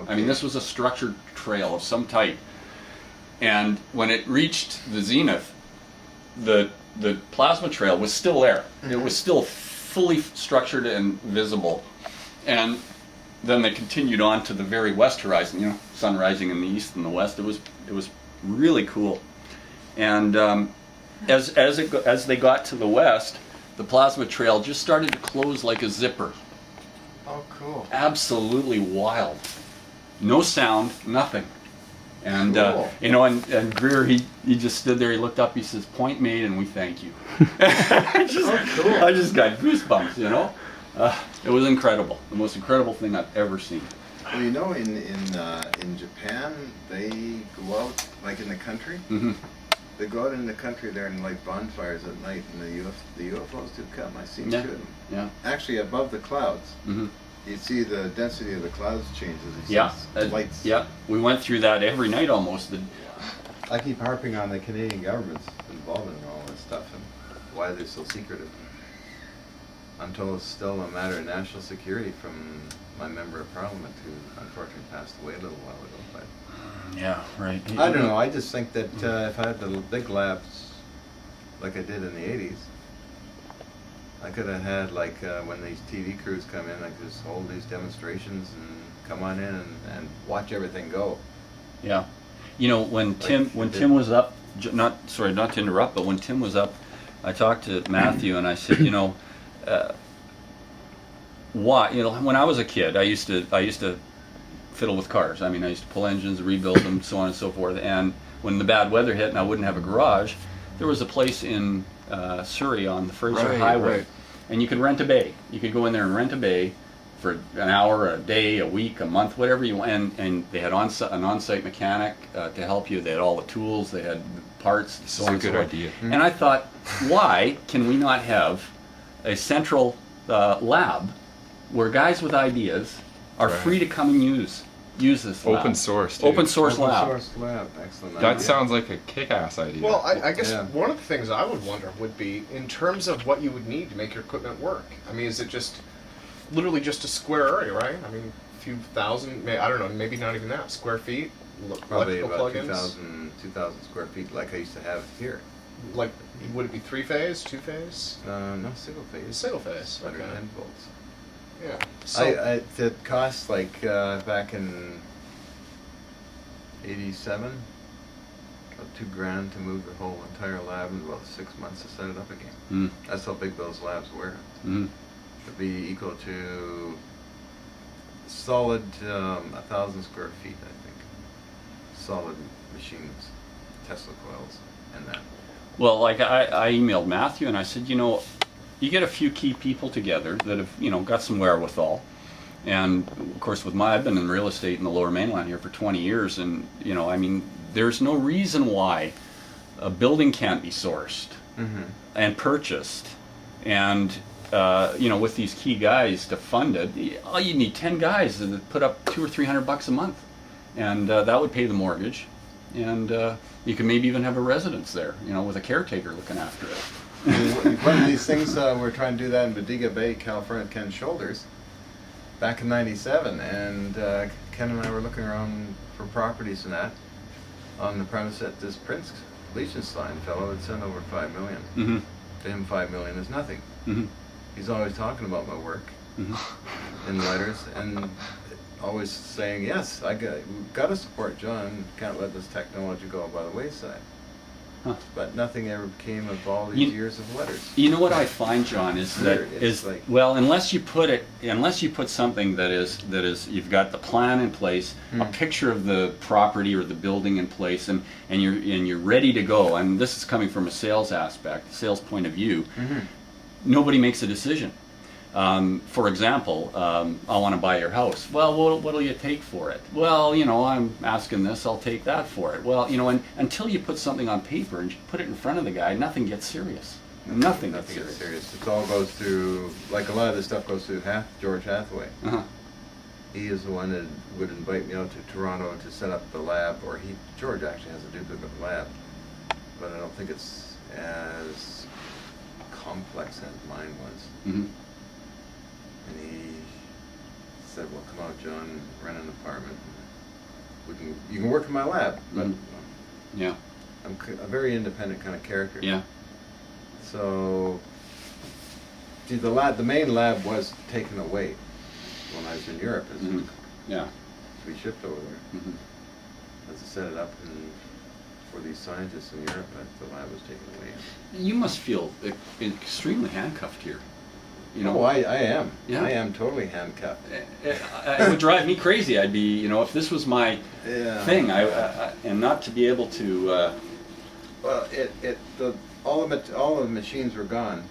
I mean, this was a structured trail of some type. And when it reached the zenith, the plasma trail was still there. It was still fully structured and visible. And then they continued on to the very west horizon, you know, sun rising in the east and the west. It was really cool. And as they got to the west, the plasma trail just started to close like a zipper. Oh, cool. Absolutely wild. No sound, nothing. And cool. you know, and Greer, he just stood there. He looked up. He says, "Point made, and we thank you." I just got goosebumps. You know, it was incredible. The most incredible thing I've ever seen. Well, you know, in Japan, they go out like in the country. Mm-hmm. They go out in the country there and light bonfires at night, and the UFOs do come. I seen two of them. Yeah. Actually, above the clouds. Mm-hmm. You see the density of the clouds changes. Yeah. Lights. Yeah. We went through that every night almost. I keep harping on the Canadian government's involvement in all this stuff and why they're so secretive. I'm told it's still a matter of national security from my member of parliament who unfortunately passed away a little while ago. But yeah, right. I don't know. I just think that if I had the big labs like I did in the 80s, I could have had like when these TV crews come in, I could just hold these demonstrations and come on in and watch everything go. Yeah, you know, when Tim was up, not to interrupt, but when Tim was up, I talked to Matthew and I said, you know, why? You know, when I was a kid, I used to fiddle with cars. I mean, I used to pull engines, rebuild them, so on and so forth. And when the bad weather hit and I wouldn't have a garage, there was a place in Surrey on the Fraser Highway, right. And you could rent a bay. You could go in there and rent a bay for an hour, a day, a week, a month, whatever you want. And they had an on-site mechanic to help you. They had all the tools. They had parts. This is a good idea. Mm-hmm. And I thought, why can we not have a central lab where guys with ideas are free to come and use this lab. Open source, too. Open source lab. Open source lab, excellent That idea. sounds like a kick-ass idea. Well, I guess Yeah. one of the things I would wonder would be, in terms of what you would need to make your equipment work. I mean, is it just literally just a square area, right? I mean, a few thousand, I don't know, maybe not even that, square feet, Probably electrical about plugins. 2,000 square feet like I used to have here. Like, would it be three-phase, two-phase? No, single phase. Single phase, okay. 110 volts. Yeah. So, It cost like back in '87, about $2,000 to move the whole entire lab in about 6 months to set it up again. Mm. That's how big those labs were. Mm. It'd be equal to solid 1,000 square feet, I think. Solid machines, Tesla coils, and that. Well, like I emailed Matthew and I said, you know, you get a few key people together that have, you know, got some wherewithal. And of course, I've been in real estate in the Lower Mainland here for 20 years, and you know, I mean, there's no reason why a building can't be sourced and purchased, and you know, with these key guys to fund it, all you need 10 guys to put up $200 or $300 a month, and that would pay the mortgage, and you can maybe even have a residence there, you know, with a caretaker looking after it. One of these things, we're trying to do that in Bodega Bay, California, at Ken's Shoulders, back in '97, and Ken and I were looking around for properties and that on the premise that this Prince Liechtenstein fellow had sent over $5 million. Mm-hmm. To him, $5 million is nothing. Mm-hmm. He's always talking about my work in letters and always saying, yes, we've got to support John, can't let this technology go by the wayside. Huh. But nothing ever came of all these years of letters. You know what I find, John, is that It's like, well, unless you put something that is you've got the plan in place, a picture of the property or the building in place, and you're ready to go. And this is coming from a sales aspect, sales point of view. Nobody makes a decision. For example, I want to buy your house. Well, what'll you take for it? Well, you know, I'm asking this, I'll take that for it. Well, you know, and until you put something on paper and you put it in front of the guy, nothing gets serious. Nothing gets serious. It all goes through, like a lot of this stuff goes through George Hathaway. He is the one that would invite me out to Toronto to set up the lab, or George actually has a duplicate lab, but I don't think it's as complex as mine was. And he said, well, come out, John, rent an apartment. You can work in my lab, but Yeah. I'm a very independent kind of character. Yeah. So, see, the main lab was taken away when I was in Europe. Yeah. We shipped over there. As I set it up for these scientists in Europe, but the lab was taken away. You must feel extremely handcuffed here. You know. Oh, I am. Yeah. I am totally handcuffed. It would drive me crazy. I'd be, you know, if this was my thing, and not to be able to. Well, all the machines were gone,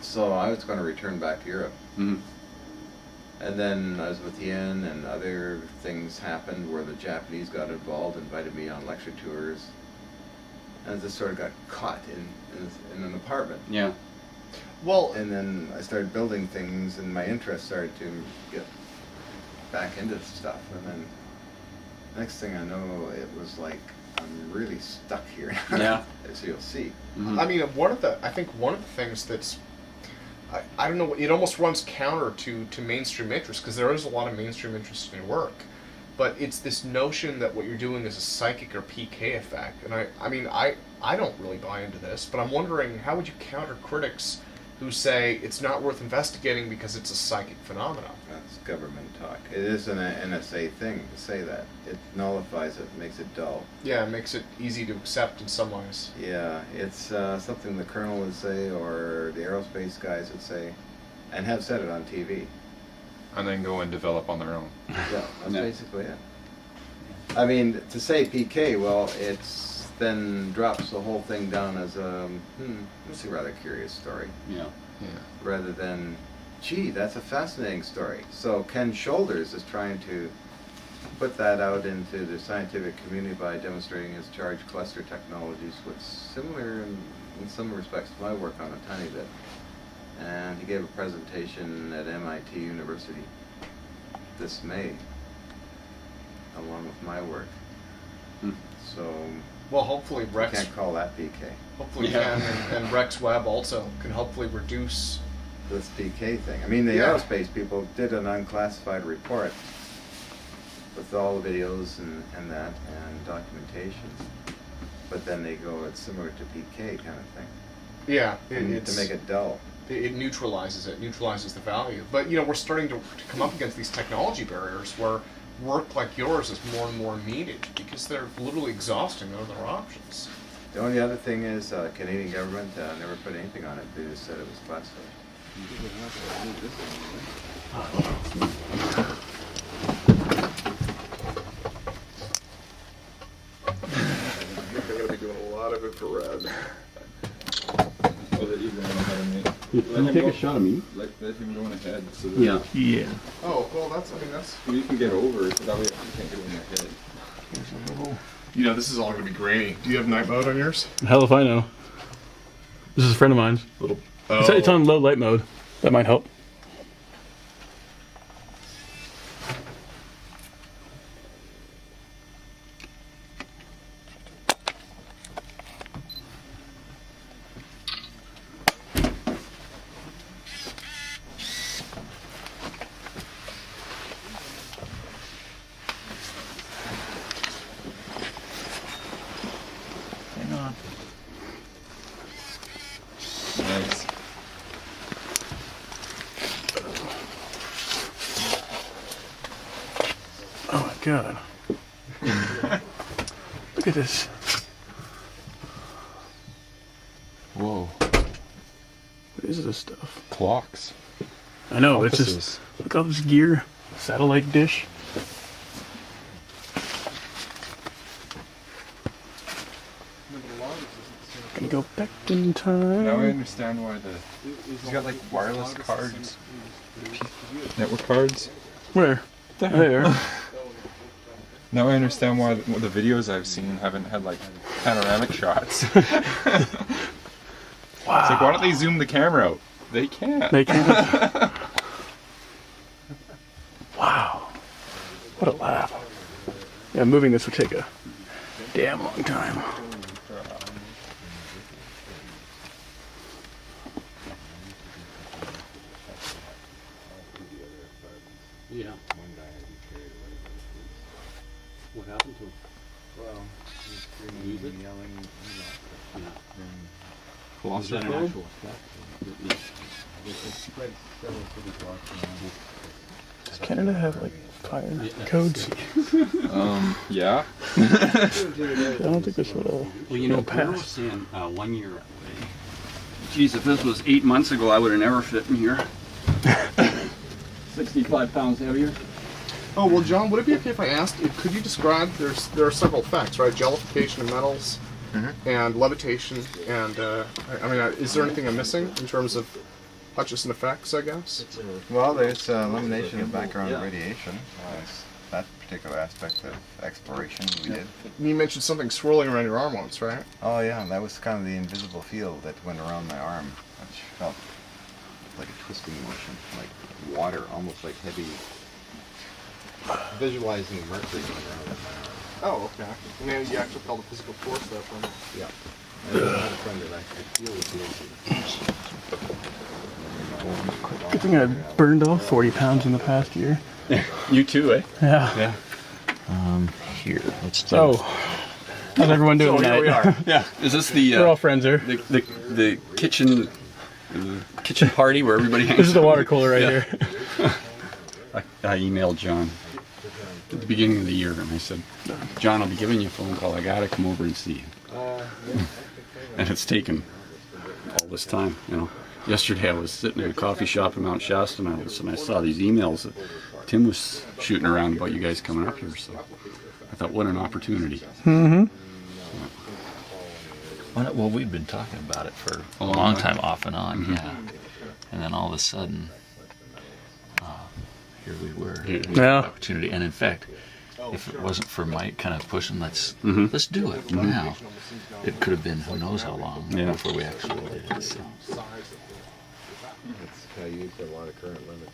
so I was going to return back to Europe. And then I was with Yen, and other things happened where the Japanese got involved, invited me on lecture tours, and I just sort of got caught in an apartment. Yeah. Well, And then I started building things, and my interest started to get back into stuff. And then next thing I know, it was like I'm really stuck here. Yeah. As you'll see. I mean, I think one of the things that's, I don't know, it almost runs counter to mainstream interest, because there is a lot of mainstream interest in your work, but it's this notion that what you're doing is a psychic or PK effect. And I don't really buy into this, but I'm wondering, how would you counter critics who say it's not worth investigating because it's a psychic phenomenon? That's government talk. It is an NSA thing to say that. It nullifies it, makes it dull. Yeah, it makes it easy to accept in some ways. Yeah, it's something the colonel would say, or the aerospace guys would say, and have said it on TV. And then go and develop on their own. Yeah, that's basically it. I mean, to say PK, well, it's then drops the whole thing down as it's a rather curious story. Yeah. Rather than, gee, that's a fascinating story. So Ken Shoulders is trying to put that out into the scientific community by demonstrating his charged cluster technologies, what's similar in some respects to my work on a tiny bit. And he gave a presentation at MIT University this May, along with my work. So, Well, hopefully I Rex, can't call that PK. hopefully Ken and Rex Webb also can hopefully reduce. This PK thing. I mean, the aerospace people did an unclassified report with all the videos and that and documentation. But then they go, it's similar to PK kind of thing. Yeah, To make it dull. It neutralizes the value. But we're starting to come up against these technology barriers where work like yours is more and more needed because they're literally exhausting other options. The only other thing is Canadian government never put anything on it. They just said it was classified. They're going to be doing a lot of infrared. Can you take a shot of me? Let him go ahead. So Yeah. Oh, well, that's. You can get over it, so that way you can't get in your head. This is all going to be grainy. Do you have night mode on yours? Hell if I know. This is a friend of mine's. It's on low light mode. That might help. Hang on. Nice. Oh my god. Look at this. Whoa. What is this stuff? Clocks. I know, it's Compasses. just. Look at all this gear. Satellite dish. Gonna go back in time. Now I understand why he's got like wireless cards. Network cards. Where? There. Now I understand why the videos I've seen haven't had like panoramic shots. Wow. It's like, why don't they zoom the camera out? They can't. They can't. Wow. What a lab. Yeah, moving this would take a damn long time. Yeah. What happened to him? Well, he's screaming, yelling, Was that an Claustrophobe? actual effect? It spread several cities blocks around. Does Canada have like fire codes? Yeah. I don't think this would Well, you know, it'll Peter was pass. saying 1 year away. Geez, if this was 8 months ago, I would have never fit in here. 65 pounds heavier. Oh well, John, would it be okay if I asked? Could you describe? There are several effects, right? Jellification of metals, and levitation, and I mean, is there anything I'm missing in terms of Hutchison effects? I guess. Well, there's elimination of background radiation. That particular aspect of exploration we did. You mentioned something swirling around your arm once, right? Oh yeah, that was kind of the invisible field that went around my arm, which felt like a twisting motion, like water, almost like heavy. Visualizing mercury going around my arm. Oh, okay. And then you actually felt a physical force there from it. Yeah. I had a friend that I could feel the Good thing I burned off 40 pounds in the past year. You too, eh? Yeah. Here, let's do Oh. How's everyone doing So here tonight? we are. Yeah. Is this the We're all friends here. the kitchen party where everybody hangs This is the out? water cooler right Yeah. here. I emailed John at the beginning of the year, and I said, John, I'll be giving you a phone call. I gotta come over and see you. And it's taken all this time, you know. Yesterday I was sitting in a coffee shop in Mount Shasta, and I saw these emails that Tim was shooting around about you guys coming up here. So I thought, what an opportunity. Well, we'd been talking about it for A a long long time. time, off and on, yeah. And then all of a sudden, here we were. Yeah. Opportunity, and in fact, if it wasn't for Mike kind of pushing, let's do it now. It could have been who knows how long before we actually did it. So. I used a lot of current limit.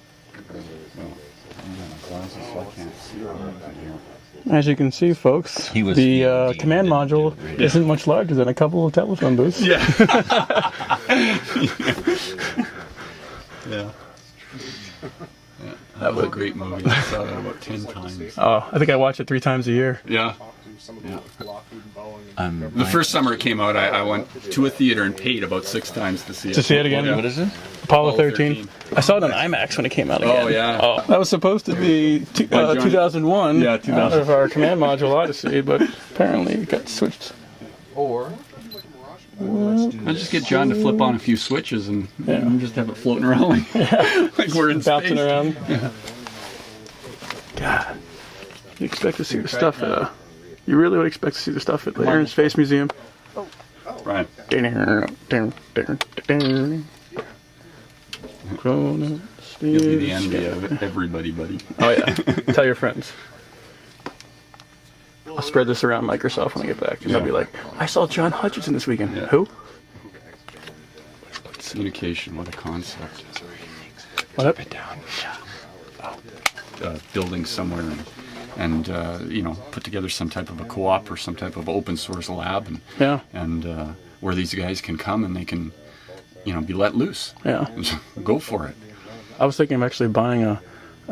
As you can see, folks, He was the VOD, command didn't module do radio. isn't much larger than a couple of telephone booths. Yeah. Yeah. That was a great movie. I saw that about 10 times. Oh, I think I watch it 3 times a year. Yeah. I'm The first summer it came out, I went to a theater and paid about 6 times to see it. To see it again? Yeah. What is it? Apollo Apollo 13. 13. I saw it on IMAX when it came out again. Oh, yeah. Oh, that was supposed to be John- 2001 Yeah, 2000. out of our command module Odyssey, but apparently it got switched. Or I'll just get John to flip on a few switches and just have it floating around like we're in Bouncing space. around. God. You expect to see the stuff at you really would expect to see the stuff at the Air and Space Museum. Right. You'll be the envy of everybody, buddy. Oh yeah. Tell your friends. I'll spread this around Microsoft when I get back. And they'll be like, I saw John Hutchison this weekend. Yeah. Who? Communication, what a concept. What up? Building somewhere and you know, put together some type of a co-op or some type of open source lab and where these guys can come and they can, you know, be let loose. Yeah. Go for it. I was thinking of actually buying an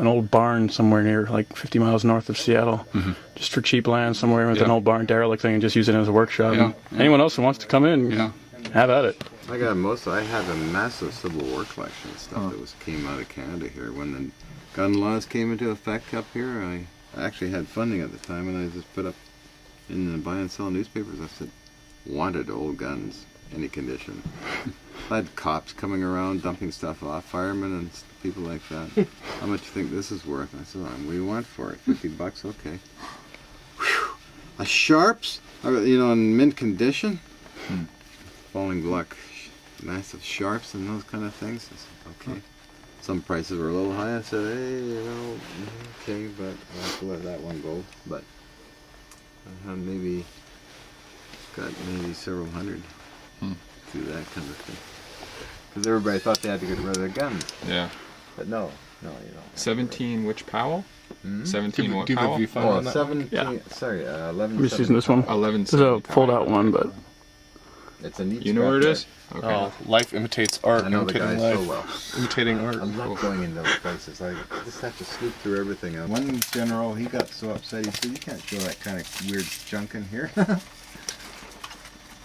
old barn somewhere near, like 50 miles north of Seattle, just for cheap land somewhere with an old barn derelict thing, and just use it as a workshop. Yeah, And anyone else who wants to come in, have at it. I had a massive Civil War collection of stuff that came out of Canada here. When the gun laws came into effect up here, I actually had funding at the time, and I just put up in the buy and sell newspapers. I said, wanted old guns, any condition. I had cops coming around dumping stuff off, firemen and people like that. How much do you think this is worth? I said, what do you want for it? $50, okay. Whew. A Sharps, you know, in mint condition. Falling block, massive Sharps and those kind of things. I said, okay. Some prices were a little high. I said, hey, you know, okay, but I'll have to let that one go. But I had maybe several hundred through that kind of thing. Because everybody thought they had to get rid of their guns. Yeah. But no, you don't. 17 which Powell? 17 what Do you have a Powell? viewfinder Oh, on that? 17, Yeah. sorry, 11. I'm just using this one. 11. This is a fold-out one, but Yeah, It's a neat. You know where it is? Okay. Oh, life imitates art. I know the imitating guy life. so well. Imitating art. I love going into those places. I just have to snoop through everything. One general, he got so upset. He said, "You can't show that kind of weird junk in here."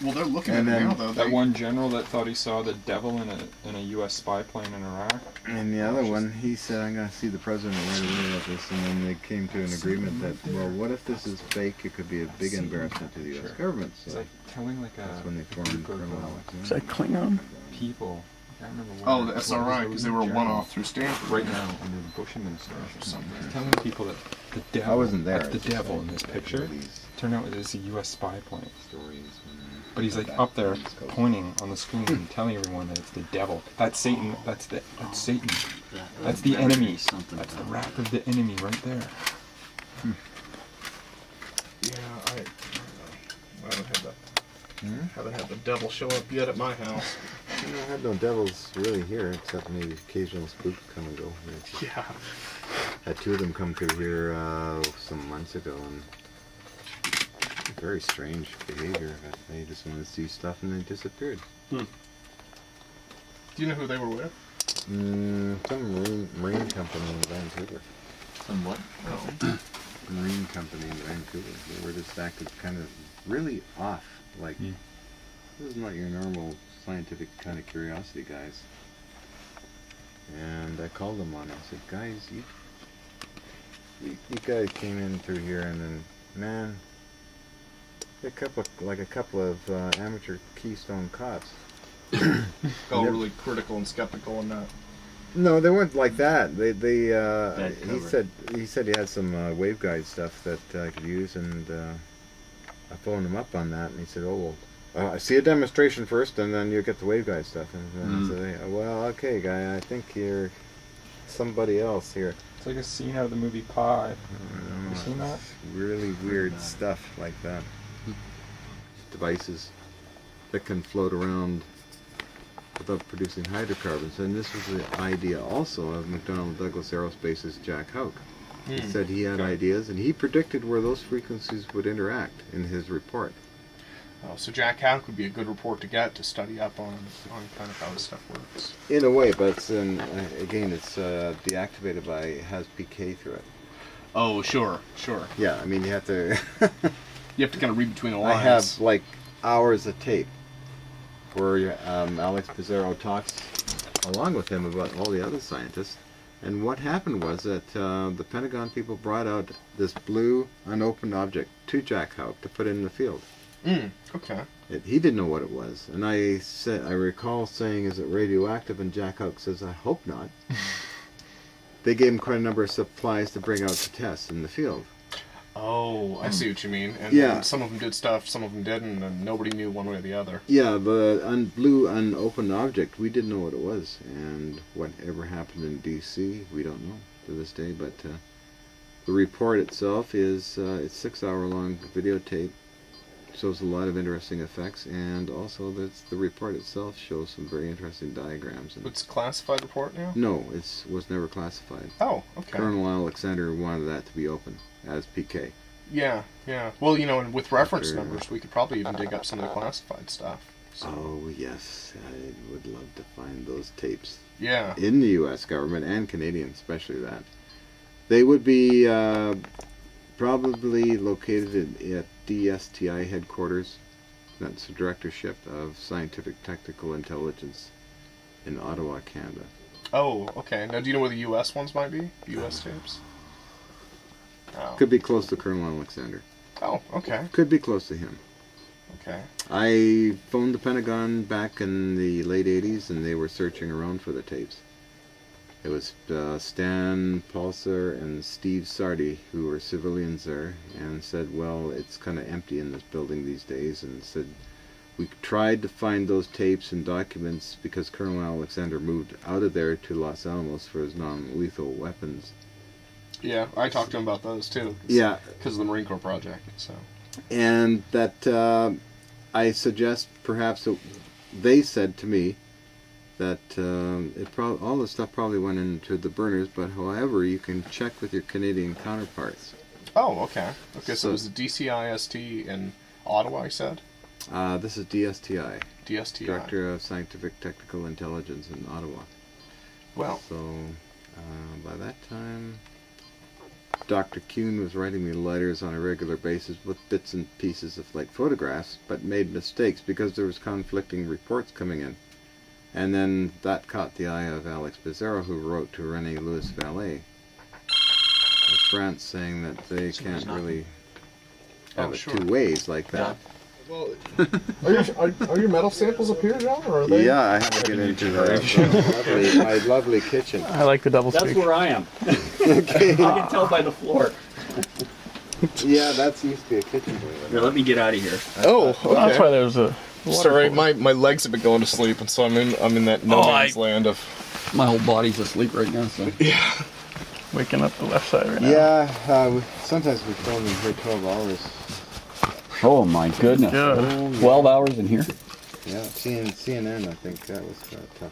Well, they're looking And at it then now, though. That one general that thought he saw the devil in a U.S. spy plane in Iraq. And the other one, he said, "I'm going to see the president right away about this." And then they came to an agreement that, well, what if this is fake? It could be a big embarrassment to the U.S. government. It's So like telling like that's when they a formed group of Colonel Is Alexander. that Klingon? people. I can't remember Oh, what that's what all was right, the because they were a general one-off through Stanford. right now under the Bush administration. He's telling people that the devil, I wasn't there. that's the devil in this picture, turned out it's a U.S. spy plane. But he's like up there pointing on the screen and telling everyone that it's the devil. That's Satan. That's Satan. That's the enemy. That's the wrath of the enemy right there. Yeah, I haven't had that. Haven't had the devil show up yet at my house. I had no devils really here, except maybe occasional spooks come and go. Yeah. Had two of them come through here some months ago, and very strange behavior. But they just wanted to see stuff, and they disappeared. Do you know who they were with? Some marine company in Vancouver. Some what? Oh. Marine company in Vancouver. They were just acting kind of really off. Like, this is not your normal scientific kind of curiosity, guys. And I called them on it. I said, guys, you guys came in through here, and then, man, a couple of amateur Keystone cops. All really critical and skeptical and that. No, they weren't like that. Bad cover. He said he had some waveguide stuff that I could use, and I phoned him up on that, and he said, "Oh, well, I see a demonstration first, and then you get the waveguide stuff." And I said, "Hey, well, okay, guy, I think you're somebody else here." It's like a scene out of the movie Pi. You seen that? Really weird stuff like that. Devices that can float around without producing hydrocarbons. And this was the idea also of McDonnell Douglas Aerospace's Jack Houck. He said he had ideas, and he predicted where those frequencies would interact in his report. Oh, so Jack Houck would be a good report to get to study up on kind of how this stuff works. In a way, but it's again, it's deactivated by, it has PK through it. Oh, sure. Yeah, I mean, you have to... You have to kind of read between the I lines. have, like, hours of tape where Alex Pizarro talks along with him about all the other scientists. And what happened was that the Pentagon people brought out this blue unopened object to Jack Houck to put in the field. Okay. He didn't know what it was. And I recall saying, "Is it radioactive?" And Jack Houck says, "I hope not." They gave him quite a number of supplies to bring out to test in the field. Oh, I see what you mean. And Yeah. some of them did stuff, some of them didn't, and nobody knew one way or the other. Yeah, the blue unopened object, we didn't know what it was. And whatever happened in D.C., we don't know to this day. But the report itself is it's 6-hour-long videotape. Shows a lot of interesting effects, and also the report itself shows some very interesting diagrams. And It's a classified report now? no, it was never classified. Oh, okay. Colonel Alexander wanted that to be open as PK. Yeah. Well, and with reference Sure. numbers, we could probably even dig up some of the classified stuff. So, Oh yes, I would love to find those tapes yeah. in the U.S. government and Canadian, especially that. They would be probably located at DSTI headquarters. That's the Directorship of Scientific Technical Intelligence in Ottawa, Canada. Oh, okay. Now, do you know where the U.S. ones might be? The U.S. tapes? Oh. Could be close to Colonel Alexander. Oh, okay. Could be close to him. Okay. I phoned the Pentagon back in the late 80s, and they were searching around for the tapes. It was Stan Paulser and Steve Sardi, who were civilians there, and said, well, it's kind of empty in this building these days, and said, we tried to find those tapes and documents because Colonel Alexander moved out of there to Los Alamos for his non-lethal weapons. Yeah, I talked to him about those, too. Yeah. Because of the Marine Corps project, so... And that I suggest perhaps that they said to me that all the stuff probably went into the burners, but however, you can check with your Canadian counterparts. Oh, okay. Okay, so So- it was the DCIST in Ottawa, I said? This is DSTI, DSTI. Director of Scientific Technical Intelligence in Ottawa. Well, So by that time, Dr. Kuhn was writing me letters on a regular basis with bits and pieces of like photographs, but made mistakes because there was conflicting reports coming in. And then that caught the eye of Alex Pizarro, who wrote to René Louis Vallée of France, saying that they can't really have it two ways like that. well, are your metal samples up here, John, or are they? Yeah, I have to get into my lovely kitchen. I like the double That's speak. where I am. Okay. I can tell by the floor. Yeah, that's used to be a kitchen. Here, let me get out of here. Oh, okay. That's why there's a Sorry, waterfall. my legs have been going to sleep, and so I'm in that no man's land of. My whole body's asleep right now. So. Waking up the left side right now. Yeah, sometimes we film in here 12 hours. Oh my goodness. Yeah. 12 hours in here? Yeah, CNN, I think that was tough.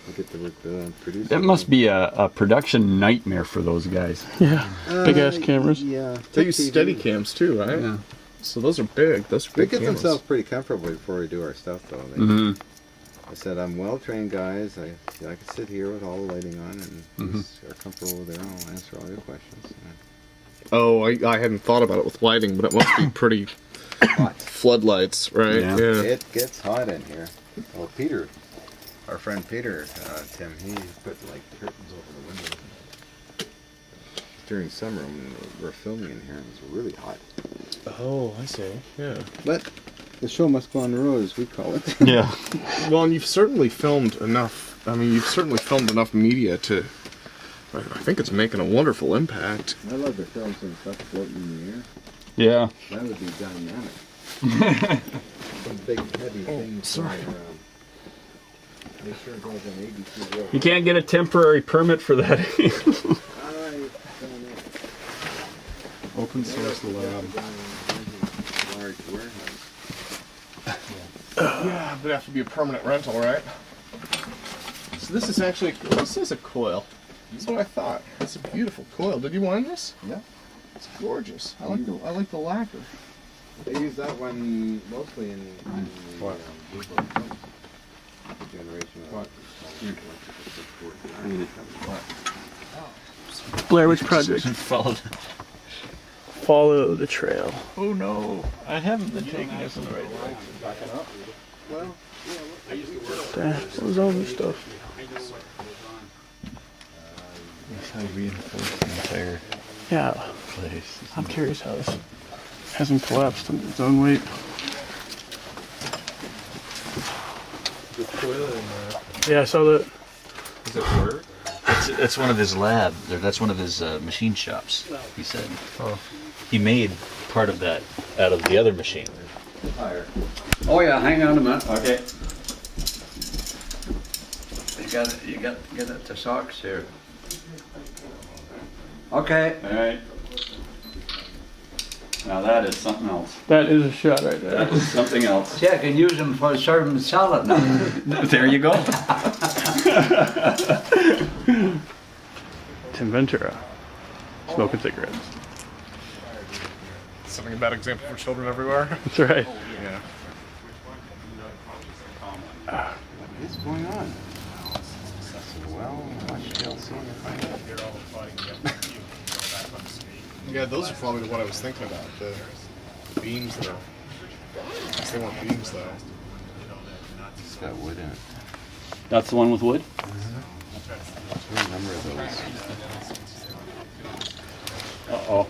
To get the producer. It must be a production nightmare for those guys. Yeah. Big ass cameras. Yeah. They use steady cams too, right? Yeah. So those are big. Those are They big get cameras. themselves pretty comfortable before we do our stuff, though. They, Mm-hmm. I said, I'm well-trained guys. I can sit here with all the lighting on and just are comfortable with there. I'll answer all your questions. Oh, I hadn't thought about it with lighting, but it must be pretty Hot. floodlights, right? Yeah. It gets hot in here. Well, Peter, our friend Peter, Tim, he put like curtains over the windows. During summer when we're filming in here, it was really hot. Oh, I see. Yeah. But the show must go on the road, as we call it. Yeah. Well, and you've certainly filmed enough. I mean, you've certainly filmed enough media to. I think it's making a wonderful impact. I love to film some stuff floating in the air. Yeah. That would be dynamic. Some big heavy things sorry. flying around. Make sure it goes on ABC Road. You can't get a temporary permit for that. I don't know. Open source lab. Large warehouse. Yeah, but it has to be a permanent rental, right? So this is actually a coil. That's what I thought. It's a beautiful coil. Did you wind this? Yeah. It's gorgeous. I like the lacquer. They use that one mostly in What? generation of What? Blair Witch Project. Followed. Follow the trail. Oh no, I haven't been taking us in the right direction. Well, What was all this stuff? That's how you reinforce the entire Yeah, place. I'm curious how this hasn't collapsed under its own weight. The coil in Yeah, I saw that. Is it word? That's one of his that's one of his machine shops, he said. Oh. He made part of that out of the other machine. Oh yeah, hang on a minute. Okay. You got get it to socks here. Okay. All right. Now that is something else. That is a shot right there. That is something else. See, I can use them for serving salad now. There you go. Tim Ventura. Smoking cigarettes. Setting a bad example for children everywhere. That's right. Yeah. what is going on? Well, watch TLC and find out. Yeah, those are probably what I was thinking about. The beams though. They weren't beams though. It's got wood in it. That's the one with wood? There's a number of those. Uh-oh.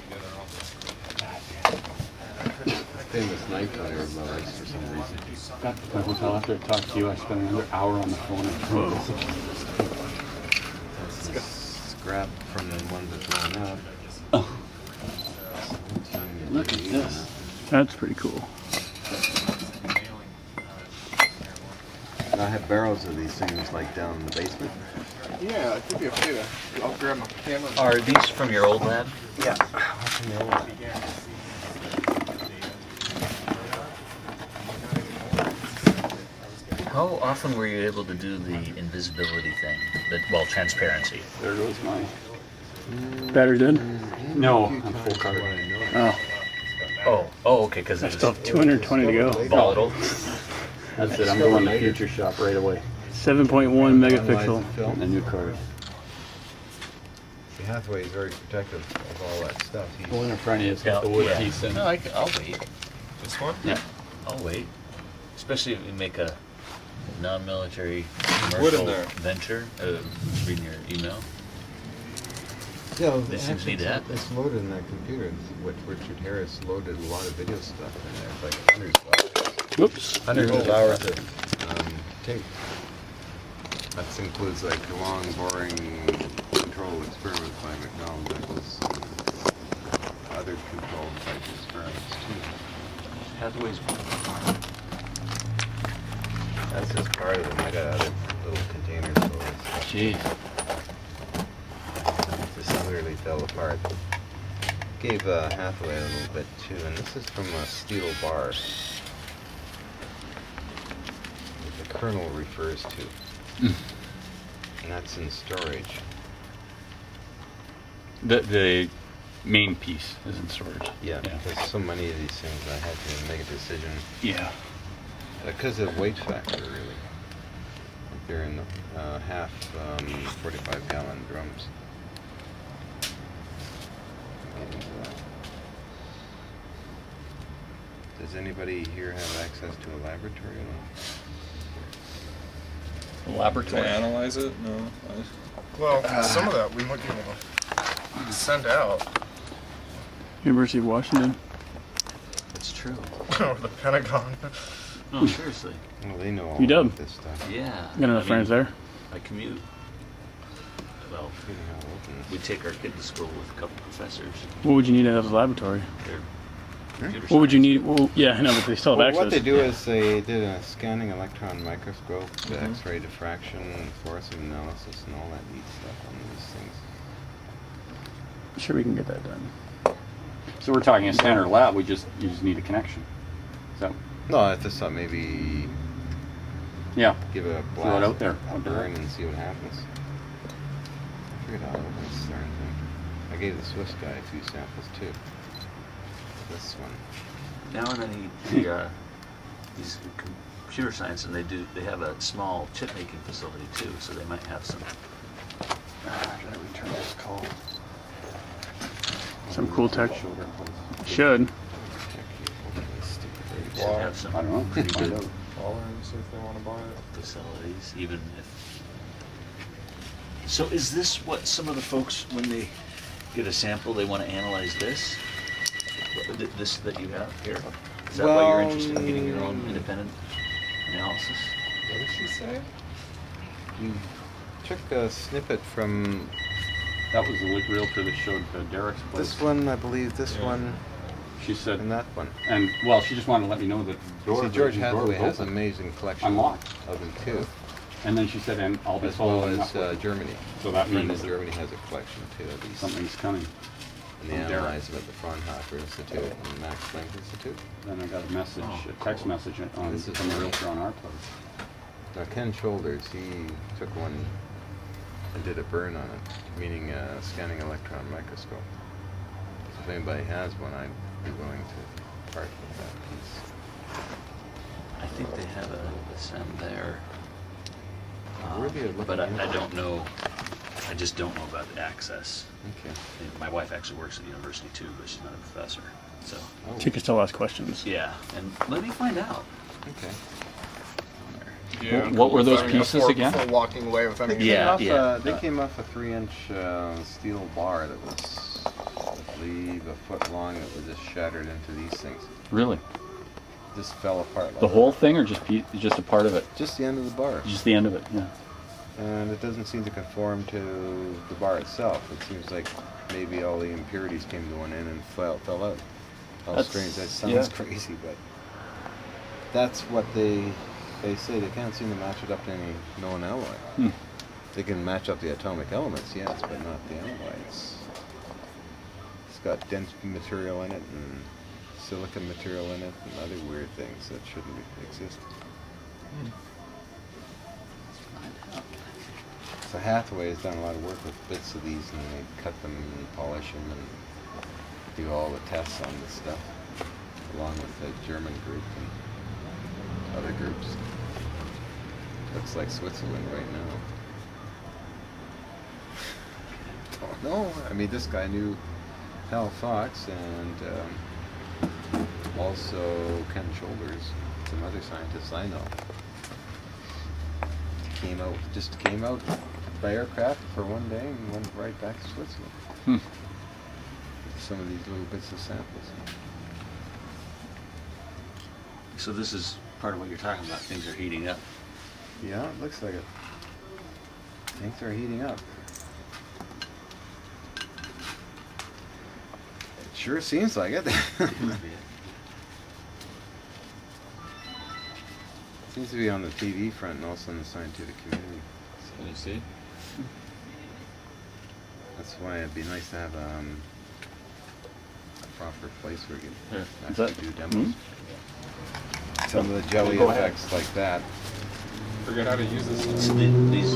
Famous night cutter of my life for some reason. Got to the hotel after I talked to you. I spent another hour on the phone. Scrap from the ones that blown up. Oh. Look at this. That's pretty cool. And I have barrels of these things like down in the basement. Yeah, it could be okay to. I'll grab my camera. Are these from your old lab? Yeah. How often were you able to do the invisibility thing? Transparency. There goes mine. Battery dead? No, I'm full card. Oh. Oh, okay, because I it's still have 220 to go. volatile. That's it. I'm going to Future Shop right away. 7.1 megapixel. And the new card. See, Hathaway is very protective of all that stuff. He's, The one in front of you has got the wood piece in it. No, I'll wait. This one? Yeah. I'll wait. Especially if you make a non-military Wood in commercial there. venture. Reading your email. yeah, These things need to happen. It's loaded in that computer. What Richard Harris loaded a lot of video stuff in there, like hundreds of hours of tape. That includes like the long, boring controlled experiments by McDonald Douglas and other controlled type experiments too. Hathaway's That's just part of them. I got other little containers full of stuff. Jeez. This clearly fell apart. Gave Hathaway a little bit too, and this is from a steel bar that the kernel refers to. And that's in storage. The main piece is in storage. Yeah, because so many of these things I had to make a decision Yeah. because of weight factor, really. Like they're in half 45-gallon drums. Get into that. Does anybody here have access to a laboratory at all? To Laboratory. analyze it? No. Well, some of that we might be able to send out. University of Washington. It's true. Or the Pentagon. No, seriously. Well, they know all UW. about this stuff. Yeah. Got enough friends there. I commute. Well, You know how open this we take our kid to school with a couple professors. What would you need out of the laboratory? They're computer What would you science. need? Well, yeah, I know, but they still have Well, access. what they do is they did a scanning electron microscope, the X-ray diffraction, fluorescent analysis, and all that neat stuff on these things. Sure, we can get that done. So we're talking a standard lab. You just need a connection. So No, I just thought maybe yeah. give a Throw blast, it out there. a burn, and see what happens. I forget how to open this darn thing. I gave the Swiss guy a few samples too. This one. Now and then he's computer science, and they have a small chip making facility too, so they might have some. Did I return this call? Some cool tech. Should. Should have some I don't know. pretty Find good out. Call her and see if they want to buy it. facilities, even if. So is this what some of the folks, when they get a sample, they want to analyze this? This that you have here? Is that why you're interested in getting your own independent analysis? What did she say? We took a snippet from That was the realtor that showed Derek's place. this one, I believe, this Yeah. one, She said, and that one. and well, she just wanted to let me know that See, George Hathaway has an open. amazing collection Unlocked. of them too, And then she said, and I'll be as well following as up with Germany. So that A friend means in that Germany has a collection too of these. something's coming. And they from Derek. analyze them at the Fraunhofer Institute and Max Planck Institute. Then I got a message, Oh, a text message on, This is from the nice. realtor on our place. Now Ken Shoulders, he took one and did a burn on it, meaning a scanning electron microscope. So if anybody has one, I'd be willing to part with that piece. I think they have some there. Worthy of But looking I into. don't know, I just don't know about the access. Okay. And my wife actually works at the university too, but she's not a professor. So, Oh, She can still ask questions. yeah, and let me find out. okay. Yeah. What were those Before- pieces again? Before walking away with any. Yeah. They came off a 3-inch steel bar that was, I believe, a foot long that was just shattered into these things. Really? Just fell apart like The whole that. thing, or just a part of it? Just the end of the bar. Just the end of it. Yeah. And it doesn't seem to conform to the bar itself. It seems like maybe all the impurities came to one end and fell out. How That's- strange. That sounds yeah. crazy, but that's what they say. They can't seem to match it up to any known alloy. Hmm. They can match up the atomic elements, yes, but not the alloy. It's got dense material in it and silicon material in it and other weird things that shouldn't exist. So Hathaway has done a lot of work with bits of these, and they cut them and polish them and do all the tests on this stuff. along with the German group and other groups. Looks like Switzerland right now. Don't know. I mean, this guy knew Hal Fox and also Ken Shoulders, some other scientists I know. Just came out by aircraft for one day and went right back to Switzerland. Some of these little bits of samples. So this is part of what you're talking about. Things are heating up. Yeah, it looks like it. Things are heating up. It sure seems like it. Seems to be on the TV front and also in the scientific community. Can you see? That's why it'd be nice to have a proper place where you can Is actually that- do demos. Some of the jelly Go ahead. effects like that. Forget how to use this. So these.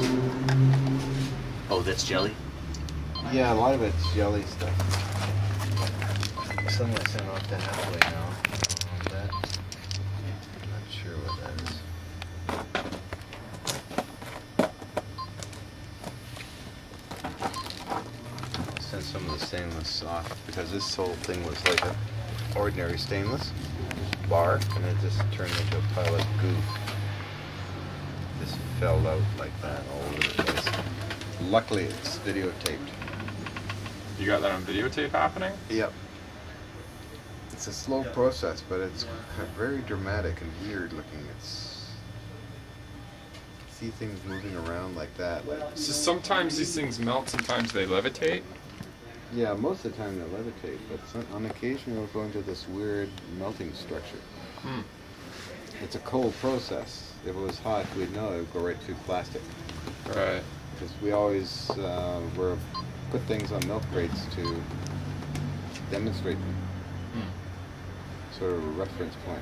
Oh, that's jelly. Yeah, a lot of it's jelly stuff. Some I sent off to Hathaway now. That. Not sure what that is. I'll send some of the stainless off because this whole thing was like an ordinary stainless bar and it just turned into a pile of goo. Just fell out like that all over the place. Luckily it's videotaped. You got that on videotape happening? Yep. It's a slow process, but it's very dramatic and weird looking. It's see things moving around like that. Like, So sometimes these things melt, sometimes they levitate. yeah, most of the time they levitate, but on occasion they'll go into this weird melting structure. Hmm. It's a cold process. If it was hot, we'd know it would go right through plastic. Right. Because we always put things on milk crates to demonstrate them. Sort of a reference point.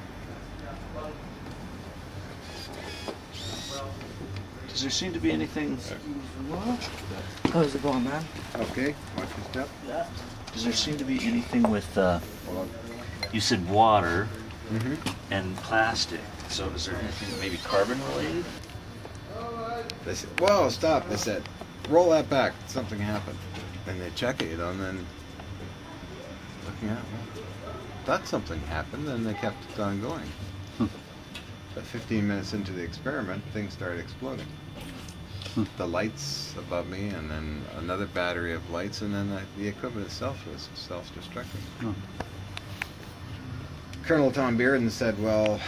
Does there seem to be anything? How's it going, man? Okay, watch your step. Does there seem to be anything with? You said water Mm-hmm. and plastic. So is there anything maybe carbon related? They said, whoa, stop. They said, roll that back. Something happened. And they check it, and then looking at it, thought something happened, and they kept it on going. But 15 minutes into the experiment, things started exploding. The lights above me, and then another battery of lights, and then the equipment itself was self-destructing. Colonel Tom Bearden said, well,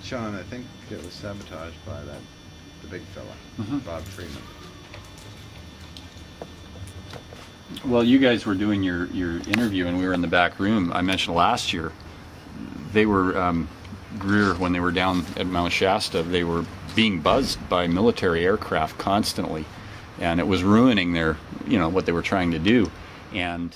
Sean, I think it was sabotaged by the big fella, Bob Freeman. Well, you guys were doing your interview and we were in the back room. I mentioned last year, they were, Greer, when they were down at Mount Shasta, they were being buzzed by military aircraft constantly. And it was ruining their, what they were trying to do. And